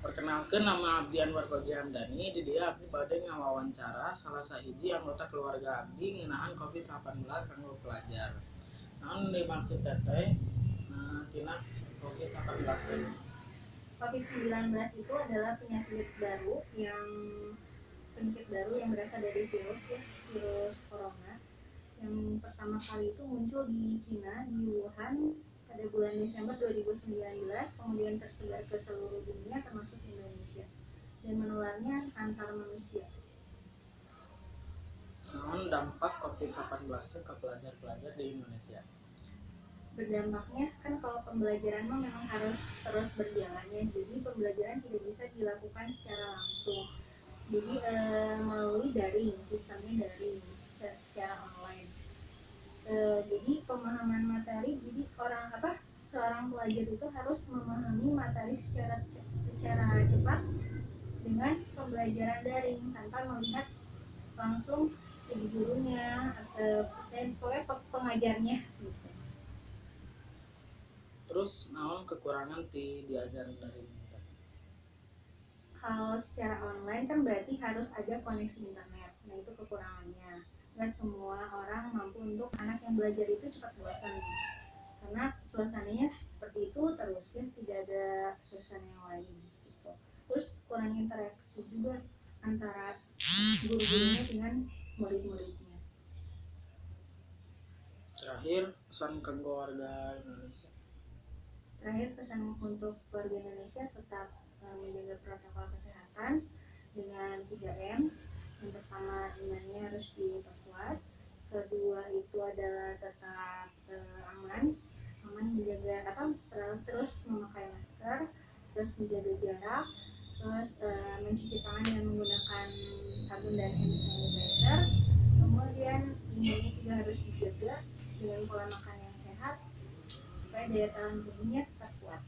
Perkenalkan, nama Abdi Anwar Kogi Hamdani. Di dia Abdi bade ngawawancara salah sahiji anggota keluarga Abdi ngeunaan COVID-19 kanggo pelajar. Naon dimaksud teteh tina COVID-19 ini? COVID-19 itu adalah penyakit baru yang berasal dari virus corona. Yang pertama kali itu muncul di Cina, di Wuhan pada bulan Desember 2019, kemudian tersebar ke seluruh dunia termasuk Indonesia, dan menularnya antar manusia. Naon dampak COVID-19 ke pelajar-pelajar di Indonesia? Berdampaknya kan kalau pembelajaran memang harus terus berjalan ya, jadi pembelajaran tidak bisa dilakukan secara langsung, jadi melalui sistemnya daring, secara online. Jadi pemahaman materi, jadi seorang pelajar itu harus memahami materi secara cepat dengan pembelajaran daring tanpa melihat langsung jadi gurunya dan pokoknya pengajarnya gitu. Terus naon kekurangan diajarin dari internet? Kalau secara online kan berarti harus ada koneksi internet, nah itu kekurangannya. Nggak semua orang mampu untuk anak yang belajar itu cepat bosan, karena suasananya seperti itu terus ya, tidak ada suasana yang lain gitu. Terus kurang interaksi juga antara guru-gurunya dengan murid-muridnya. Terakhir, pesan ke warga Indonesia. Terakhir, pesan untuk warga Indonesia tetap menjaga protokol kesehatan dengan 3M. Yang pertama, imannya harus diperkuat. Kedua itu adalah tetap aman menjaga terus memakai masker, terus menjaga jarak, terus mencuci tangan dengan menggunakan sabun dan hand sanitizer. Kemudian imunnya juga harus dijaga dengan pola makan yang sehat supaya daya tahan tubuhnya tetap kuat.